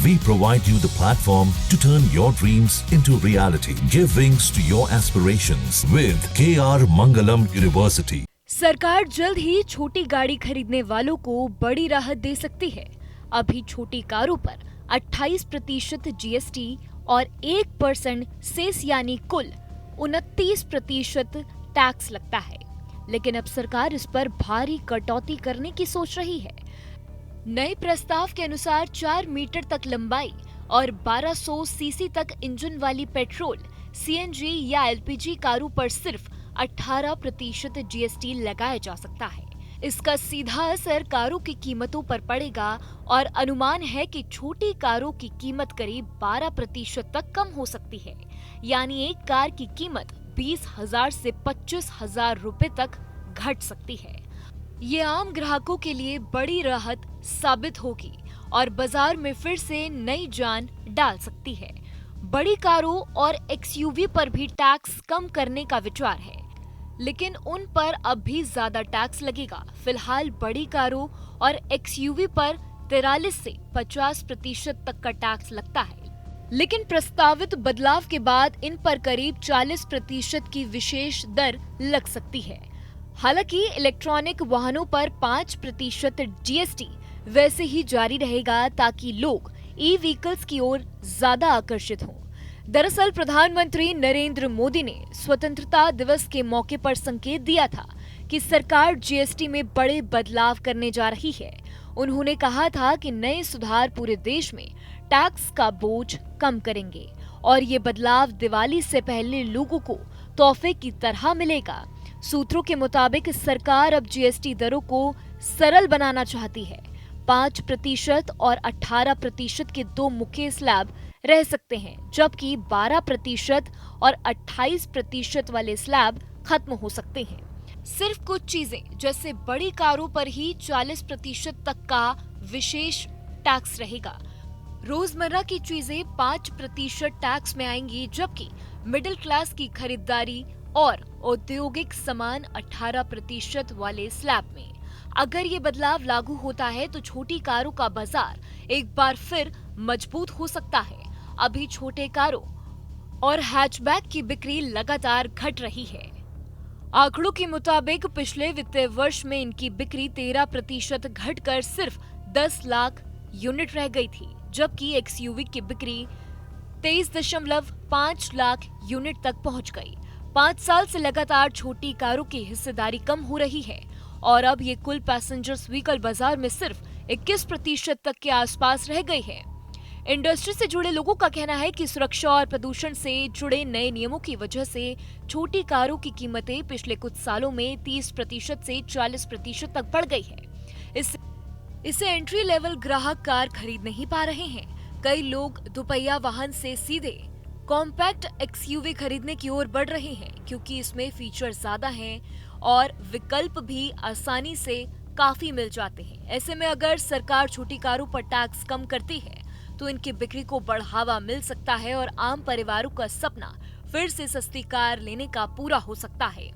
We provide you the platform to turn your dreams into reality. Give wings to your aspirations with KR Mangalam University. सरकार जल्द ही छोटी गाड़ी खरीदने वालों को बड़ी राहत दे सकती है। अभी छोटी कारों पर 28% जीएसटी और 1% सेस यानी कुल 29% टैक्स लगता है, लेकिन अब सरकार इस पर भारी कटौती करने की सोच रही है। नए प्रस्ताव के अनुसार 4 मीटर तक लंबाई और 1200 सीसी तक इंजन वाली पेट्रोल, सीएनजी या एलपीजी कारों पर सिर्फ 18% जीएसटी लगाया जा सकता है। इसका सीधा असर कारों की कीमतों पर पड़ेगा और अनुमान है कि छोटी कारों की कीमत करीब 12% तक कम हो सकती है, यानी एक कार की कीमत 20,000 से 25,000 रुपए तक घट सकती है। ये आम ग्राहकों के लिए बड़ी राहत साबित होगी और बाजार में फिर से नई जान डाल सकती है। बड़ी कारों और एक्सयूवी पर भी टैक्स कम करने का विचार है, लेकिन उन पर अब भी ज्यादा टैक्स लगेगा। फिलहाल बड़ी कारों और एक्सयूवी पर 43 से 50% तक का टैक्स लगता है, लेकिन प्रस्तावित बदलाव के बाद इन पर करीब 40% की विशेष दर लग सकती है। हालांकि इलेक्ट्रॉनिक वाहनों पर 5% जीएसटी वैसे ही जारी रहेगा ताकि लोग ई व्हीकल्स की ओर ज्यादा आकर्षित हों। दरअसल प्रधानमंत्री नरेंद्र मोदी ने स्वतंत्रता दिवस के मौके पर संकेत दिया था कि सरकार जीएसटी में बड़े बदलाव करने जा रही है। उन्होंने कहा था कि नए सुधार पूरे देश में टैक्स का बोझ कम करेंगे और ये बदलाव दिवाली से पहले लोगों को तोहफे की तरह मिलेगा। सूत्रों के मुताबिक सरकार अब जीएसटी दरों को सरल बनाना चाहती है। 5% और 18% के 2 मुख्य स्लैब रह सकते हैं, जबकि 12% और 28% वाले स्लैब खत्म हो सकते हैं। सिर्फ कुछ चीजें जैसे बड़ी कारों पर ही 40% तक का विशेष टैक्स रहेगा। रोजमर्रा की चीजें 5% टैक्स में आएंगी, जबकि मिडिल क्लास की खरीदारी और औद्योगिक सामान 18% वाले स्लैब में। अगर ये बदलाव लागू होता है तो छोटी कारों का बाजार एक बार फिर मजबूत हो सकता है। अभी छोटे कारों और हैचबैक की बिक्री लगातार घट रही है। आंकड़ों के मुताबिक पिछले वित्तीय वर्ष में इनकी बिक्री 13% घटकर सिर्फ 10 लाख यूनिट रह गई थी, जबकि एक्सयूवी की बिक्री 23.5 लाख यूनिट तक पहुंच गई। 5 साल से लगातार छोटी कारों की हिस्सेदारी कम हो रही है और अब ये कुल पैसेंजर्स व्हीकल बाजार में सिर्फ 21% तक के आसपास रह गई है। इंडस्ट्री से जुड़े लोगों का कहना है कि सुरक्षा और प्रदूषण से जुड़े नए नियमों की वजह से छोटी कारों की कीमतें पिछले कुछ सालों में 30% से 40% तक बढ़ गई है। इससे एंट्री लेवल ग्राहक कार खरीद नहीं पा रहे हैं। कई लोग दुपहिया वाहन से सीधे कॉम्पैक्ट एक्सयूवी खरीदने की ओर बढ़ रहे हैं, क्योंकि इसमें फीचर ज्यादा हैं और विकल्प भी आसानी से काफी मिल जाते हैं। ऐसे में अगर सरकार छोटी कारों पर टैक्स कम करती है तो इनकी बिक्री को बढ़ावा मिल सकता है और आम परिवारों का सपना फिर से सस्ती कार लेने का पूरा हो सकता है।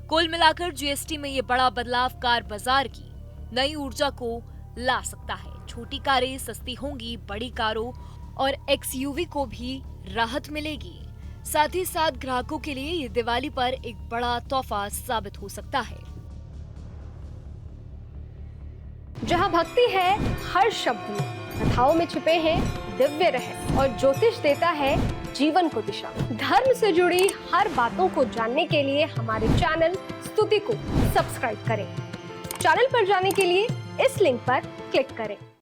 कुल मिलाकर जीएसटी में ये बड़ा बदलाव कार बाजार की नई ऊर्जा को ला सकता है। छोटी कारें सस्ती होंगी, बड़ी कारों और एक्सयूवी को भी राहत मिलेगी। साथ ही साथ ग्राहकों के लिए ये दिवाली पर एक बड़ा तोहफा साबित हो सकता है। जहाँ भक्ति है हर शब्द में, कथाओं में छुपे हैं दिव्य रहस्य और ज्योतिष देता है जीवन को दिशा। धर्म से जुड़ी हर बातों को जानने के लिए हमारे चैनल स्तुति को सब्सक्राइब करें। चैनल पर जाने के लिए इस लिंक पर क्लिक करें।